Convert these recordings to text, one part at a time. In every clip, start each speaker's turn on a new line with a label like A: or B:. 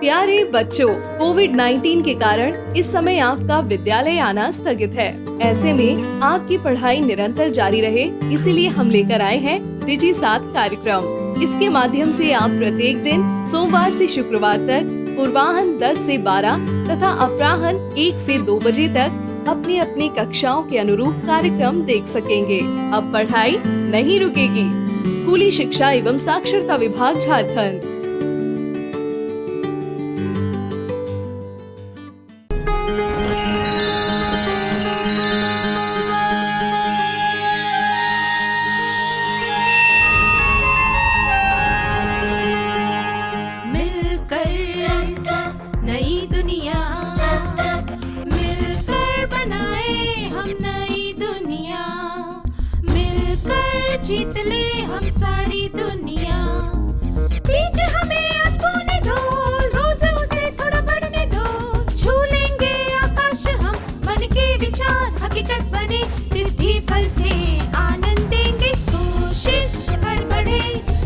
A: प्यारे बच्चों, कोविड-19 के कारण इस समय आपका विद्यालय आना स्थगित है। ऐसे में आपकी पढ़ाई निरंतर जारी रहे, इसीलिए हम लेकर आए हैं डिजी साथ कार्यक्रम। इसके माध्यम से आप प्रत्येक दिन सोमवार से शुक्रवार तक पूर्वाह्न 10 से 12 तथा अपराह्न 1 से 2 बजे तक अपनी अपनी कक्षाओं के अनुरूप कार्यक्रम देख सकेंगे। अब पढ़ाई नहीं रुकेगी। स्कूली शिक्षा एवं साक्षरता विभाग झारखंड।
B: नई दुनिया मिलकर बनाए हम नई दुनिया, मिलकर जीत ले हम सारी दुनिया। बीच हमें आज बोने दो, रोज उसे थोड़ा बढ़ने दो, छू लेंगे आकाश हम, मन के विचार हकीकत बने, सिद्धि फल से आनंद देंगे। कोशिश कर बढ़े,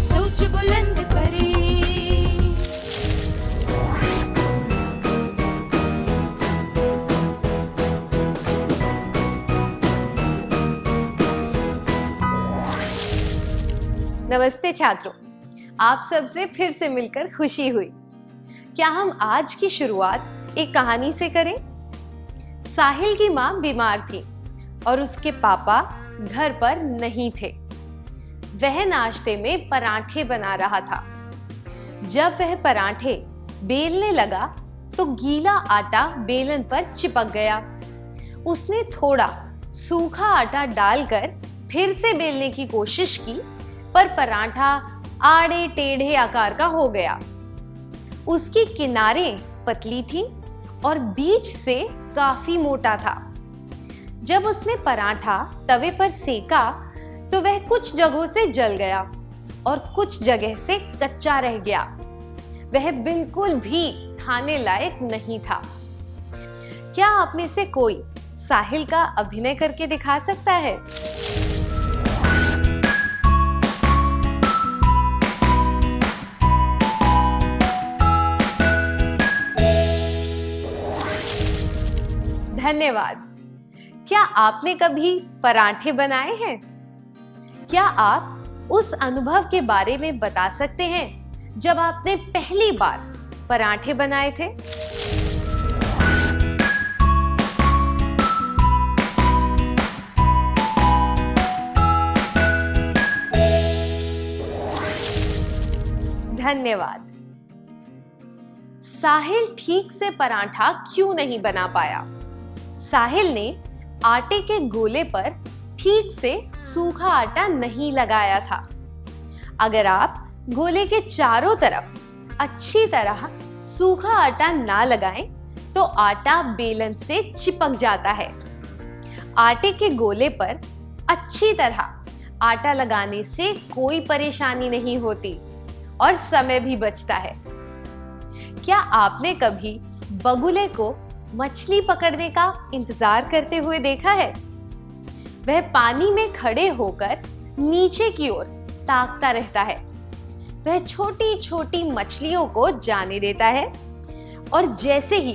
B: सोच बुलंद करे।
C: नमस्ते छात्रों, आप सबसे फिर से मिलकर खुशी हुई। क्या हम आज की शुरुआत एक कहानी से करें? साहिल की माँ बीमार थी और उसके पापा घर पर नहीं थे। वह नाश्ते में पराठे बना रहा था। जब वह पराठे बेलने लगा तो गीला आटा बेलन पर चिपक गया। उसने थोड़ा सूखा आटा डालकर फिर से बेलने की कोशिश की, पर पराठा आड़े टेढ़े आकार का हो गया। उसकी किनारें पतली थी और बीच से काफी मोटा था। जब उसने पराठा तवे पर सेका तो वह कुछ जगहों से जल गया और कुछ जगह से कच्चा रह गया। वह बिल्कुल भी खाने लायक नहीं था। क्या आप में से कोई साहिल का अभिनय करके दिखा सकता है? धन्यवाद। क्या आपने कभी पराठे बनाए हैं? क्या आप उस अनुभव के बारे में बता सकते हैं जब आपने पहली बार पराठे बनाए थे? धन्यवाद। साहिल ठीक से पराठा क्यों नहीं बना पाया? साहिल ने आटे के गोले पर ठीक से सूखा आटा नहीं लगाया था। अगर आप गोले के चारों तरफ अच्छी तरह सूखा आटा ना लगाएं, तो आटा बेलन से चिपक जाता है। आटे के गोले पर अच्छी तरह आटा लगाने से कोई परेशानी नहीं होती और समय भी बचता है। क्या आपने कभी बगुले को मछली पकड़ने का इंतजार करते हुए देखा है? वह पानी में खड़े होकर नीचे की ओर ताकता रहता है। वह छोटी छोटी मछलियों को जाने देता है और जैसे ही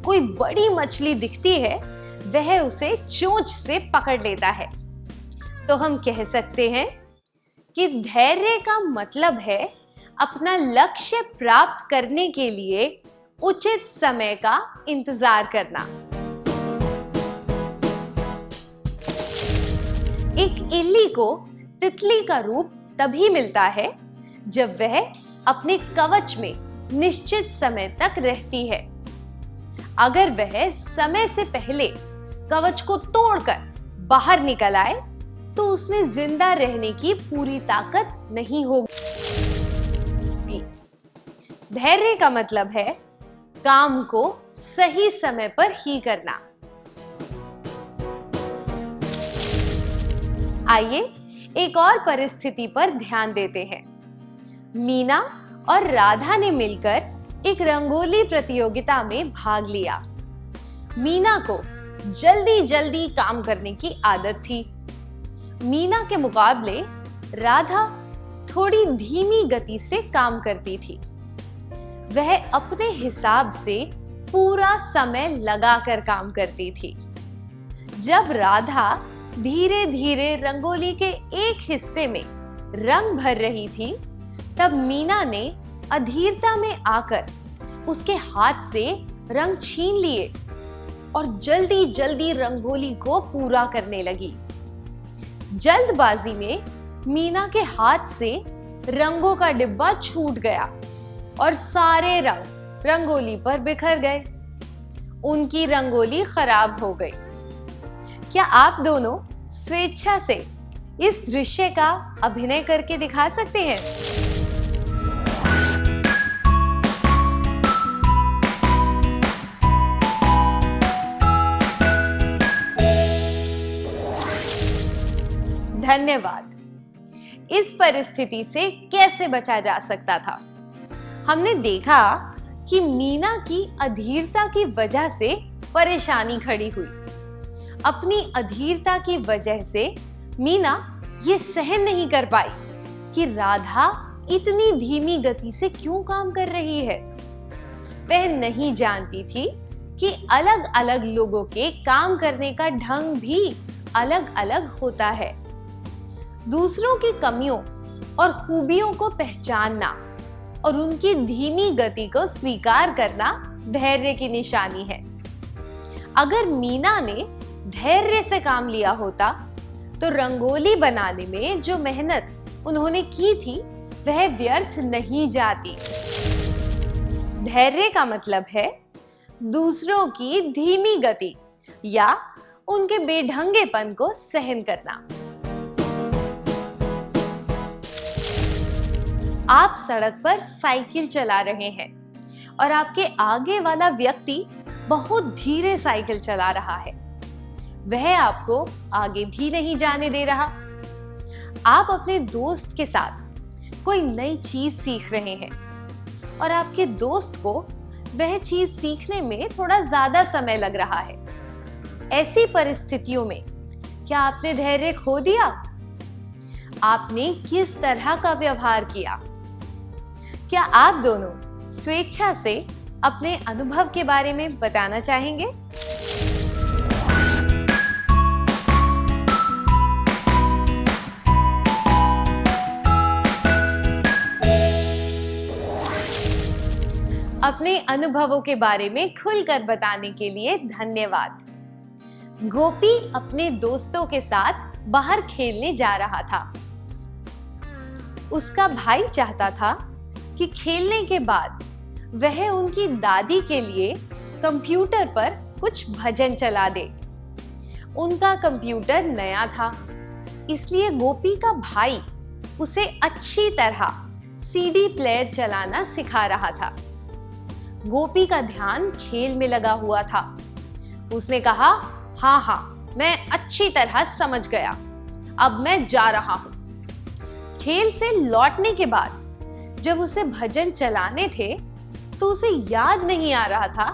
C: कोई बड़ी मछली दिखती है, वह उसे चोंच से पकड़ लेता है। तो हम कह सकते हैं कि धैर्य का मतलब है अपना लक्ष्य प्राप्त करने के लिए उचित समय का इंतजार करना। एक इल्ली को तितली का रूप तभी मिलता है जब वह अपने कवच में निश्चित समय तक रहती है। अगर वह समय से पहले कवच को तोड़कर बाहर निकल आए तो उसमें जिंदा रहने की पूरी ताकत नहीं होगी। धैर्य का मतलब है काम को सही समय पर ही करना। आइए एक और परिस्थिति पर ध्यान देते हैं। मीना और राधा ने मिलकर एक रंगोली प्रतियोगिता में भाग लिया। मीना को जल्दी जल्दी काम करने की आदत थी। मीना के मुकाबले राधा थोड़ी धीमी गति से काम करती थी। वह अपने हिसाब से पूरा समय लगाकर काम करती थी। जब राधा धीरे धीरे रंगोली के एक हिस्से में रंग भर रही थी, तब मीना ने अधीरता में आकर उसके हाथ से रंग छीन लिए और जल्दी जल्दी रंगोली को पूरा करने लगी। जल्दबाजी में मीना के हाथ से रंगों का डिब्बा छूट गया और सारे रंग रंगोली पर बिखर गए। उनकी रंगोली खराब हो गई। क्या आप दोनों स्वेच्छा से इस दृश्य का अभिनय करके दिखा सकते हैं? धन्यवाद। इस परिस्थिति से कैसे बचा जा सकता था? हमने देखा कि मीना की अधीरता की वजह से परेशानी खड़ी हुई। अपनी अधीरता की वजह से मीना ये सहन नहीं कर पाई कि राधा इतनी धीमी गति से क्यों काम कर रही है। वह नहीं जानती थी कि अलग अलग लोगों के काम करने का ढंग भी अलग अलग होता है। दूसरों की कमियों और खूबियों को पहचानना और उनकी धीमी गति को स्वीकार करना धैर्य की निशानी है। अगर मीना ने धैर्य से काम लिया होता तो रंगोली बनाने में जो मेहनत उन्होंने की थी वह व्यर्थ नहीं जाती। धैर्य का मतलब है दूसरों की धीमी गति या उनके बेढंगेपन को सहन करना। आप सड़क पर साइकिल चला रहे हैं और आपके आगे वाला व्यक्ति बहुत धीरे साइकिल चला रहा है। वह आपको आगे भी नहीं जाने दे रहा। आप अपने दोस्त के साथ कोई नई चीज सीख रहे हैं और आपके दोस्त को वह चीज सीखने में थोड़ा ज्यादा समय लग रहा है। ऐसी परिस्थितियों में क्या आपने धैर्य खो दिया? आपने किस तरह का व्यवहार किया? क्या आप दोनों स्वेच्छा से अपने अनुभव के बारे में बताना चाहेंगे? अपने अनुभवों के बारे में खुलकर बताने के लिए धन्यवाद। गोपी अपने दोस्तों के साथ बाहर खेलने जा रहा था। उसका भाई चाहता था कि खेलने के बाद वह उनकी दादी के लिए कंप्यूटर पर कुछ भजन चला दे। उनका कंप्यूटर नया था, इसलिए गोपी का भाई उसे अच्छी तरह सीडी प्लेयर चलाना सिखा रहा था। गोपी का ध्यान खेल में लगा हुआ था। उसने कहा, हाँ, मैं अच्छी तरह समझ गया, अब मैं जा रहा हूं। खेल से लौटने के बाद जब उसे भजन चलाने थे तो उसे याद नहीं आ रहा था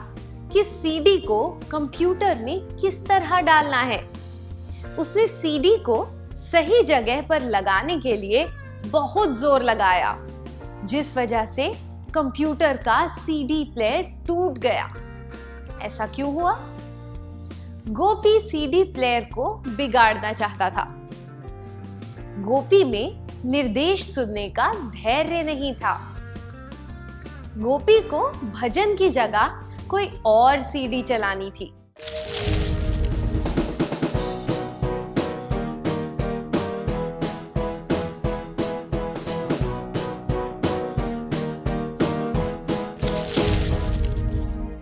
C: कि सीडी को कंप्यूटर में किस तरह डालना है। उसने सीडी को सही जगह पर लगाने के लिए बहुत जोर लगाया, जिस वजह से कंप्यूटर का सीडी प्लेयर टूट गया। ऐसा क्यों हुआ? गोपी सीडी प्लेयर को बिगाड़ना चाहता था। गोपी में निर्देश सुनने का धैर्य नहीं था। गोपी को भजन की जगह कोई और सीडी चलानी थी।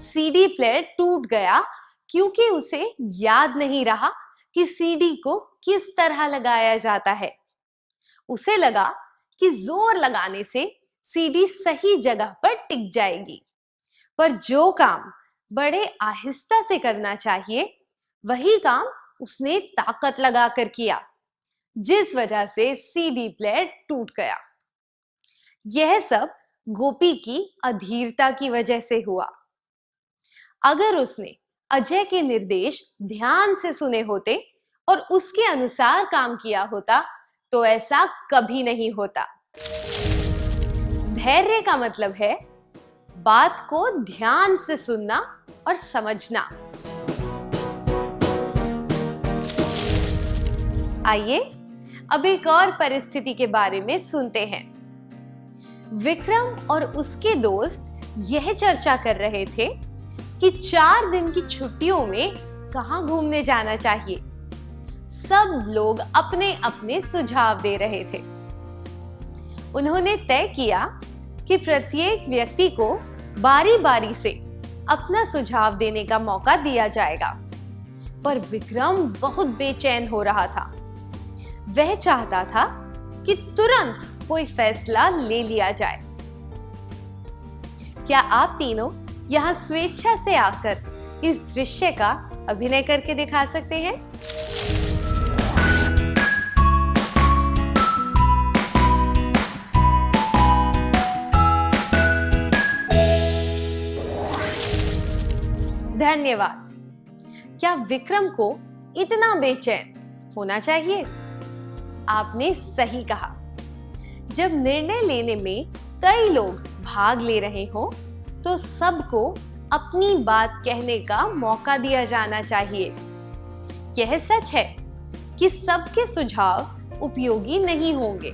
C: सीडी प्लेयर टूट गया क्योंकि उसे याद नहीं रहा कि सीडी को किस तरह लगाया जाता है। उसे लगा कि जोर लगाने से सीडी सही जगह पर टिक जाएगी, पर जो काम बड़े आहिस्ता से करना चाहिए वही काम उसने ताकत लगाकर किया, जिस वजह से सीडी प्लेयर टूट गया। यह सब गोपी की अधीरता की वजह से हुआ। अगर उसने अजय के निर्देश ध्यान से सुने होते और उसके अनुसार काम किया होता तो ऐसा कभी नहीं होता। धैर्य का मतलब है बात को ध्यान से सुनना और समझना। आइए अब एक और परिस्थिति के बारे में सुनते हैं। विक्रम और उसके दोस्त यह चर्चा कर रहे थे कि 4 दिन की छुट्टियों में कहाँ घूमने जाना चाहिए। सब लोग अपने अपने सुझाव दे रहे थे। उन्होंने तय किया कि प्रत्येक व्यक्ति को बारी बारी से अपना सुझाव देने का मौका दिया जाएगा, पर विक्रम बहुत बेचैन हो रहा था। वह चाहता था कि तुरंत कोई फैसला ले लिया जाए। क्या आप तीनों यहाँ स्वेच्छा से आकर इस दृश्य का अभिनय करके दिखा सकते हैं? धन्यवाद। क्या विक्रम को इतना बेचैन होना चाहिए? आपने सही कहा। जब निर्णय लेने में कई लोग भाग ले रहे हो तो सबको अपनी बात कहने का मौका दिया जाना चाहिए। यह सच है कि सबके सुझाव उपयोगी नहीं होंगे,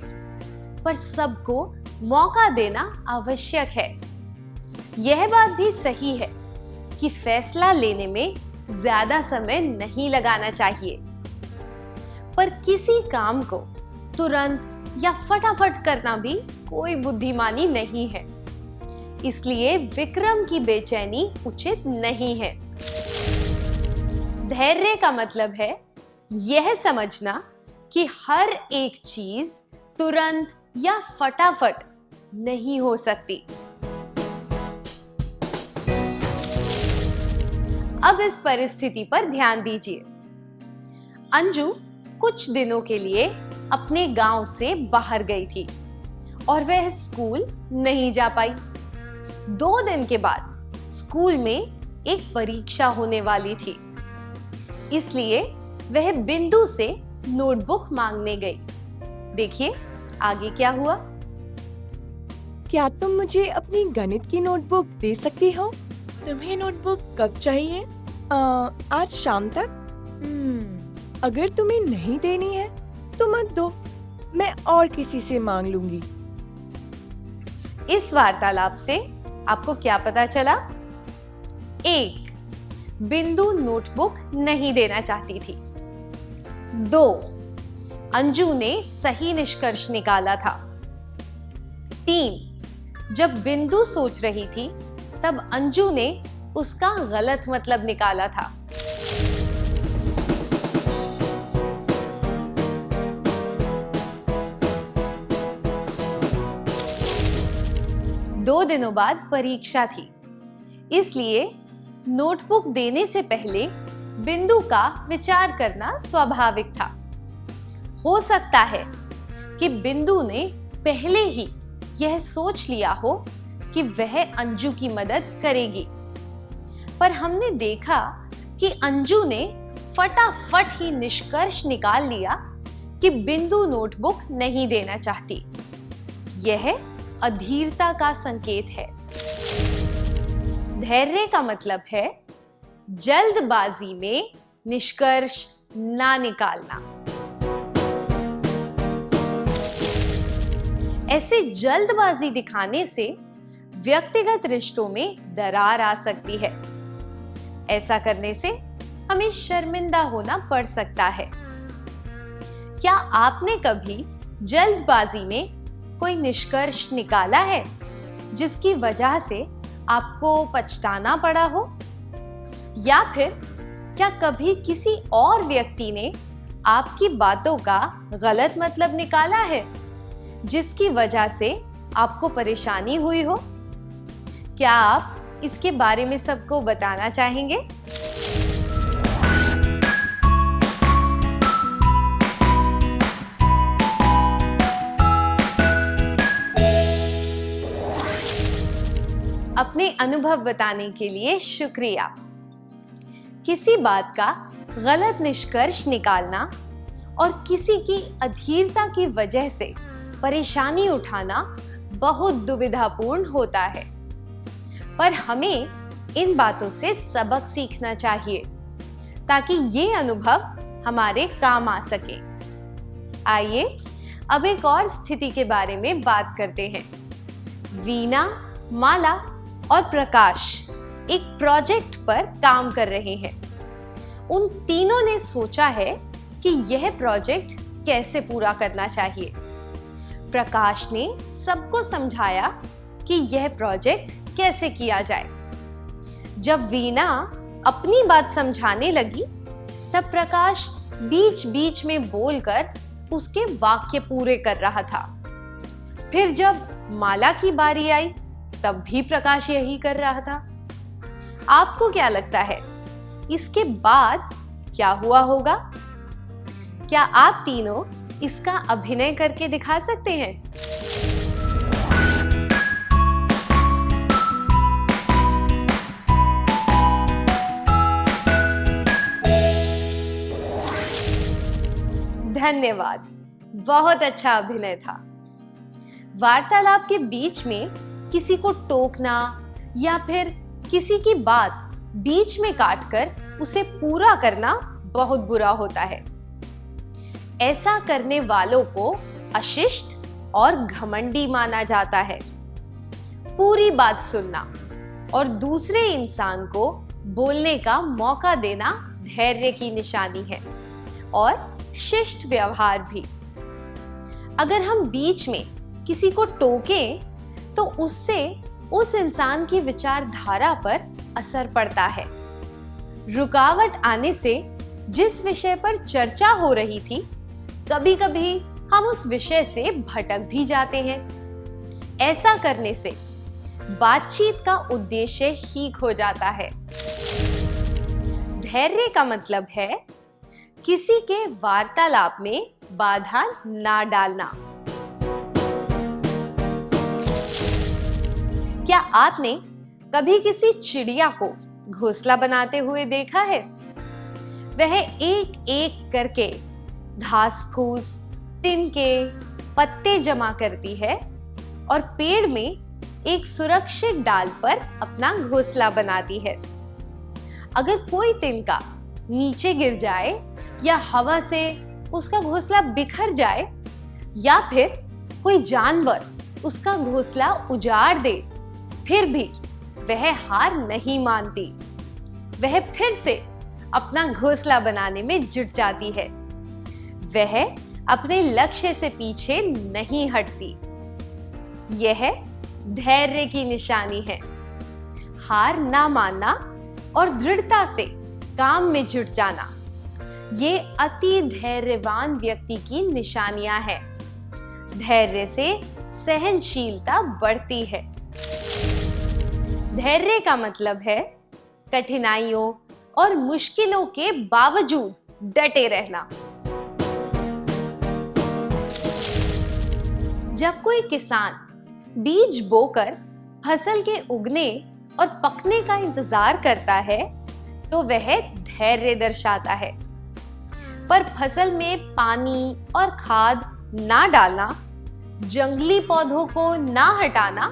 C: पर सबको मौका देना आवश्यक है। यह बात भी सही है कि फैसला लेने में ज्यादा समय नहीं लगाना चाहिए, पर किसी काम को तुरंत या फटाफट करना भी कोई बुद्धिमानी नहीं है। इसलिए विक्रम की बेचैनी उचित नहीं है। धैर्य का मतलब है यह समझना कि हर एक चीज तुरंत या फटाफट नहीं हो सकती। अब इस परिस्थिति पर ध्यान दीजिए। अंजू कुछ दिनों के लिए अपने गांव से बाहर गई थी और वह स्कूल नहीं जा पाई। 2 दिन के बाद स्कूल में एक परीक्षा होने वाली थी, इसलिए वह बिंदु से नोटबुक मांगने गई। देखिए आगे क्या हुआ।
D: क्या तुम मुझे अपनी गणित की नोटबुक दे सकती हो? तुम्हें नोटबुक कब चाहिए? आज शाम तक? अगर तुम्हें नहीं देनी है तो मत दो, मैं और किसी से मांग लूंगी।
C: इस वार्तालाप से आपको क्या पता चला? 1. बिंदु नोटबुक नहीं देना चाहती थी। 2. अंजू ने सही निष्कर्ष निकाला था। 3. जब बिंदु सोच रही थी तब अंजू ने उसका गलत मतलब निकाला था। दो दिनों बाद परीक्षा थी, इसलिए नोटबुक देने से पहले बिंदु का विचार करना स्वाभाविक था। हो सकता है कि बिंदु ने पहले ही यह सोच लिया हो कि वह अंजू की मदद करेगी, पर हमने देखा कि अंजू ने फटाफट ही निष्कर्ष निकाल लिया कि बिंदु नोटबुक नहीं देना चाहती। यह अधीरता का संकेत है। धैर्य का मतलब है जल्दबाजी में निष्कर्ष ना निकालना। ऐसे जल्दबाजी दिखाने से व्यक्तिगत रिश्तों में दरार आ सकती है। ऐसा करने से हमें शर्मिंदा होना पड़ सकता है। क्या आपने कभी जल्दबाजी में कोई निष्कर्ष निकाला है जिसकी वजह से आपको पछताना पड़ा हो? या फिर क्या कभी किसी और व्यक्ति ने आपकी बातों का गलत मतलब निकाला है जिसकी वजह से आपको परेशानी हुई हो? क्या आप इसके बारे में सबको बताना चाहेंगे? अपने अनुभव बताने के लिए शुक्रिया। किसी बात का गलत निष्कर्ष निकालना और किसी की अधीरता की वजह से परेशानी उठाना बहुत दुविधापूर्ण होता है। पर हमें इन बातों से सबक सीखना चाहिए ताकि ये अनुभव हमारे काम आ सके। आइए अब एक और स्थिति के बारे में बात करते हैं। वीना, माला और प्रकाश एक प्रोजेक्ट पर काम कर रहे हैं। उन तीनों ने सोचा है कि यह प्रोजेक्ट कैसे पूरा करना चाहिए। प्रकाश ने सबको समझाया कि यह प्रोजेक्ट कैसे किया जाए। जब वीना अपनी बात समझाने लगी, तब प्रकाश बीच बीच में बोलकर उसके वाक्य पूरे कर रहा था। फिर जब माला की बारी आई, तब भी प्रकाश यही कर रहा था। आपको क्या लगता है, इसके बाद क्या हुआ होगा? क्या आप तीनों इसका अभिनय करके दिखा सकते हैं? धन्यवाद, बहुत अच्छा अभिनय था। वार्तालाप के बीच में किसी को टोकना या फिर किसी की बात बीच में काटकर उसे पूरा करना बहुत बुरा होता है। ऐसा करने वालों को अशिष्ट और घमंडी माना जाता है। पूरी बात सुनना और दूसरे इंसान को बोलने का मौका देना धैर्य की निशानी है और शिष्ट व्यवहार भी। अगर हम बीच में किसी को टोकें तो उससे उस इंसान की विचारधारा पर असर पड़ता है। रुकावट आने से जिस विषय पर चर्चा हो रही थी, कभी-कभी हम उस विषय से भटक भी जाते हैं। ऐसा करने से बातचीत का उद्देश्य ही खो जाता है। धैर्य का मतलब है किसी के वार्तालाप में बाधा ना डालना। क्या आपने कभी किसी चिड़िया को घोंसला बनाते हुए देखा है? वह एक एक करके घास फूस, तिनके, पत्ते जमा करती है और पेड़ में एक सुरक्षित डाल पर अपना घोंसला बनाती है। अगर कोई तिनका नीचे गिर जाए या हवा से उसका घोंसला बिखर जाए या फिर कोई जानवर उसका घोंसला उजाड़ दे, फिर भी वह हार नहीं मानती। वह फिर से अपना घोंसला बनाने में जुट जाती है। वह अपने लक्ष्य से पीछे नहीं हटती। यह धैर्य की निशानी है। हार ना मानना और दृढ़ता से काम में जुट जाना, ये अति धैर्यवान व्यक्ति की निशानियां हैं। धैर्य से सहनशीलता बढ़ती है। धैर्य का मतलब है कठिनाइयों और मुश्किलों के बावजूद डटे रहना। जब कोई किसान बीज बोकर फसल के उगने और पकने का इंतजार करता है तो वह धैर्य दर्शाता है। पर फसल में पानी और खाद ना डालना, जंगली पौधों को ना हटाना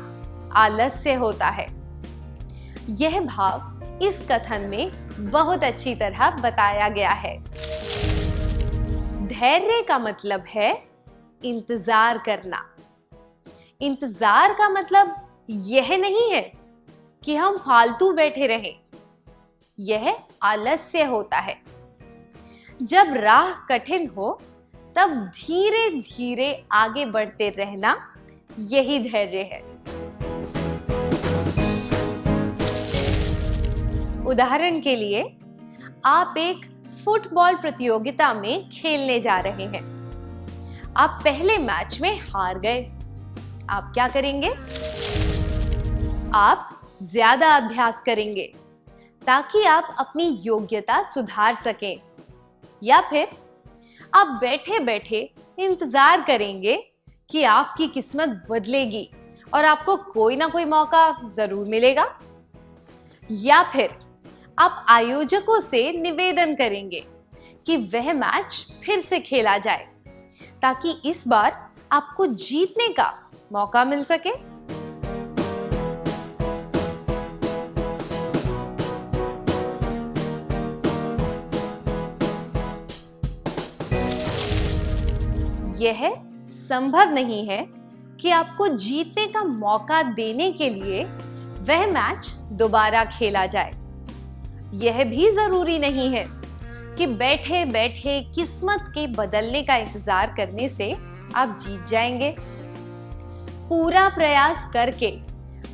C: आलस्य होता है। यह भाव इस कथन में बहुत अच्छी तरह बताया गया है। धैर्य का मतलब है इंतजार करना। इंतजार का मतलब यह नहीं है कि हम फालतू बैठे रहें। यह आलस्य होता है। जब राह कठिन हो तब धीरे धीरे आगे बढ़ते रहना, यही धैर्य है। उदाहरण के लिए, आप एक फुटबॉल प्रतियोगिता में खेलने जा रहे हैं। आप पहले मैच में हार गए। आप क्या करेंगे? आप ज्यादा अभ्यास करेंगे ताकि आप अपनी योग्यता सुधार सकें, या फिर आप बैठे बैठे इंतजार करेंगे कि आपकी किस्मत बदलेगी और आपको कोई ना कोई मौका जरूर मिलेगा, या फिर आप आयोजकों से निवेदन करेंगे कि वह मैच फिर से खेला जाए ताकि इस बार आपको जीतने का मौका मिल सके। यह संभव नहीं है कि आपको जीतने का मौका देने के लिए वह मैच दोबारा खेला जाए। यह भी जरूरी नहीं है कि बैठे बैठे किस्मत के बदलने का इंतजार करने से आप जीत जाएंगे। पूरा प्रयास करके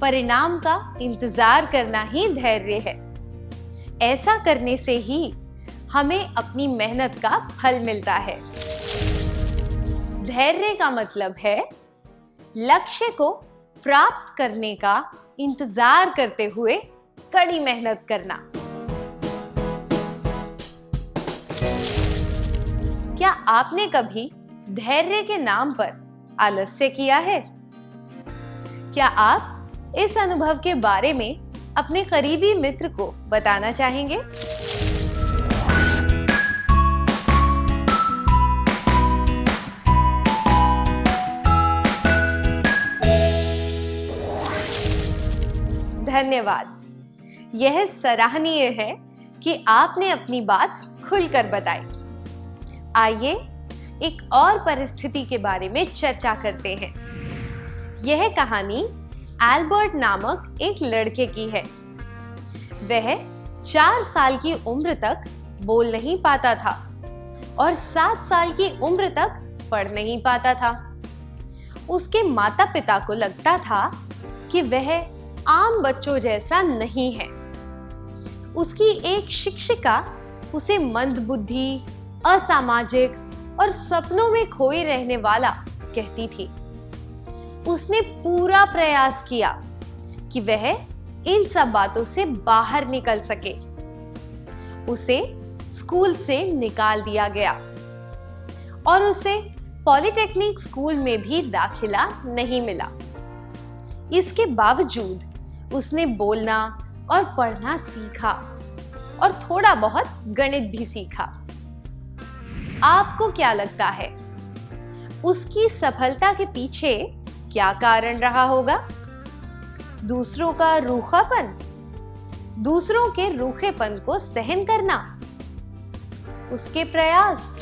C: परिणाम का इंतजार करना ही धैर्य है। ऐसा करने से ही हमें अपनी मेहनत का फल मिलता है। धैर्य का मतलब है लक्ष्य को प्राप्त करने का इंतजार करते हुए कड़ी मेहनत करना। क्या आपने कभी धैर्य के नाम पर आलस्य किया है? क्या आप इस अनुभव के बारे में अपने करीबी मित्र को बताना चाहेंगे? धन्यवाद। यह सराहनीय है कि आपने अपनी बात खुलकर बताई। आइए एक और परिस्थिति के बारे में चर्चा करते हैं। यह कहानी एल्बर्ट नामक एक लड़के की है। वह 4 साल की उम्र तक बोल नहीं पाता था और 7 साल की उम्र तक पढ़ नहीं पाता था। उसके माता पिता को लगता था कि वह आम बच्चों जैसा नहीं है। उसकी एक शिक्षिका उसे मंदबुद्धि, असामाजिक और सपनों में खोए रहने वाला कहती थी। उसने पूरा प्रयास किया कि वह इन सब बातों से बाहर निकल सके। उसे स्कूल से निकाल दिया गया और उसे पॉलिटेक्निक स्कूल में भी दाखिला नहीं मिला। इसके बावजूद उसने बोलना और पढ़ना सीखा और थोड़ा बहुत गणित भी सीखा। आपको क्या लगता है उसकी सफलता के पीछे क्या कारण रहा होगा? दूसरों का रूखापन, दूसरों के रूखेपन को सहन करना, उसके प्रयास।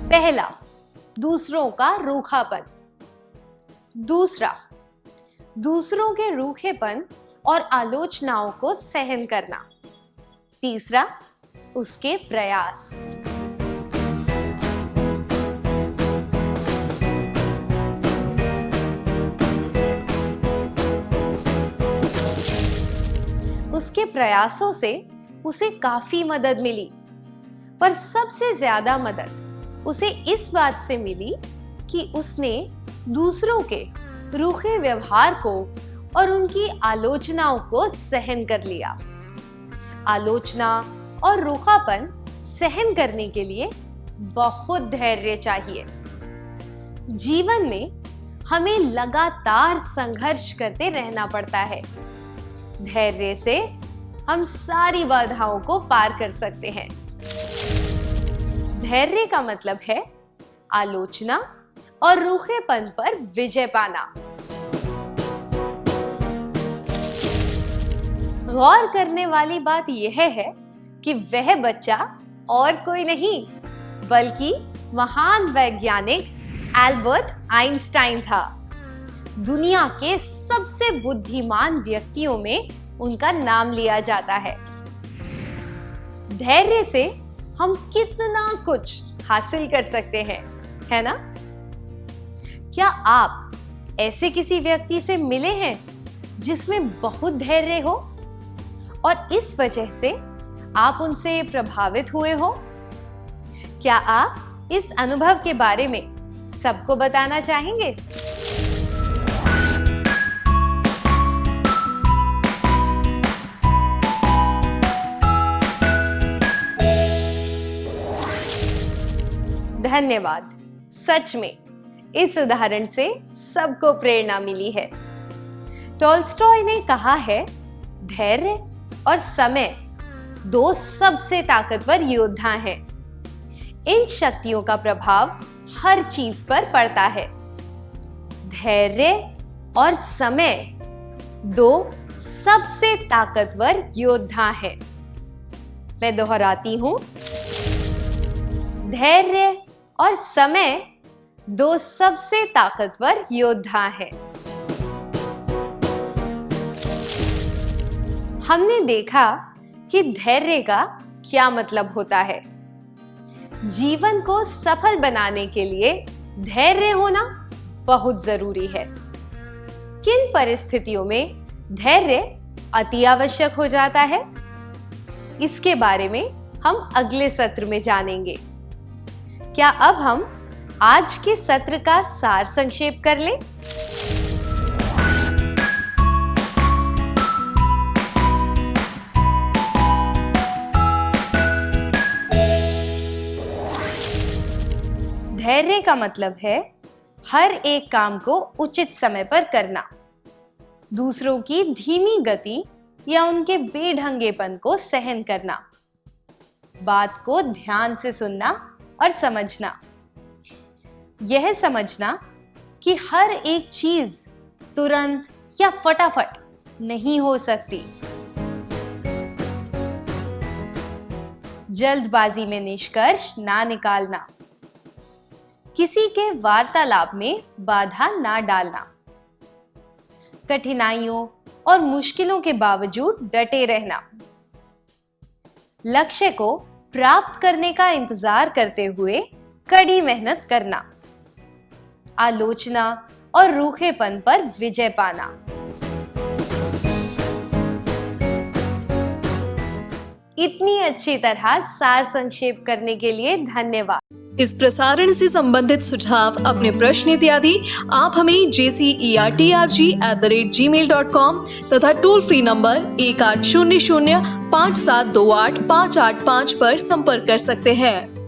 C: पहला, दूसरों का रूखापन। दूसरा, दूसरों के रूखेपन और आलोचनाओं को सहन करना। तीसरा, उसके प्रयास। उसके प्रयासों से उसे काफी मदद मिली, पर सबसे ज्यादा मदद उसे इस बात से मिली कि उसने दूसरों के रूखे व्यवहार को और उनकी आलोचनाओं को सहन कर लिया। आलोचना और रूखापन सहन करने के लिए बहुत धैर्य चाहिए। जीवन में हमें लगातार संघर्ष करते रहना पड़ता है। धैर्य से हम सारी बाधाओं को पार कर सकते हैं। धैर्य का मतलब है आलोचना और रूखेपन पर विजय पाना। गौर करने वाली बात यह है कि वह बच्चा और कोई नहीं बल्कि महान वैज्ञानिक एल्बर्ट आइंस्टाइन था। दुनिया के सबसे बुद्धिमान व्यक्तियों में उनका नाम लिया जाता है। धैर्य से हम कितना कुछ हासिल कर सकते हैं, है ना? क्या आप ऐसे किसी व्यक्ति से मिले हैं जिसमें बहुत धैर्य हो और इस वजह से आप उनसे प्रभावित हुए हो? क्या आप इस अनुभव के बारे में सबको बताना चाहेंगे? धन्यवाद। सच में इस उदाहरण से सबको प्रेरणा मिली है। टॉल्स्टॉय ने कहा है, धैर्य और समय 2 सबसे ताकतवर योद्धा हैं। इन शक्तियों का प्रभाव हर चीज पर पड़ता है। धैर्य और समय 2 सबसे ताकतवर योद्धा हैं। मैं दोहराती हूं, धैर्य और समय दो सबसे ताकतवर योद्धा हैं। हमने देखा कि धैर्य का क्या मतलब होता है। जीवन को सफल बनाने के लिए धैर्य होना बहुत जरूरी है। किन परिस्थितियों में धैर्य अति आवश्यक हो जाता है, इसके बारे में हम अगले सत्र में जानेंगे। क्या अब हम आज के सत्र का सार संक्षेप कर लें? धैर्य का मतलब है हर एक काम को उचित समय पर करना, दूसरों की धीमी गति या उनके बेढंगेपन को सहन करना, बात को ध्यान से सुनना और समझना, यह समझना कि हर एक चीज तुरंत या फटाफट नहीं हो सकती, जल्दबाजी में निष्कर्ष ना निकालना, किसी के वार्तालाप में बाधा ना डालना, कठिनाइयों और मुश्किलों के बावजूद डटे रहना, लक्ष्य को प्राप्त करने का इंतजार करते हुए कड़ी मेहनत करना, आलोचना और रूखेपन पर विजय पाना। इतनी अच्छी तरह सार संक्षेप करने के लिए धन्यवाद।
A: इस प्रसारण से संबंधित सुझाव, अपने प्रश्न इत्यादि आप हमें jcertrg@gmail.com तथा टोल फ्री नंबर 1800 5728 585 पर संपर्क कर सकते हैं।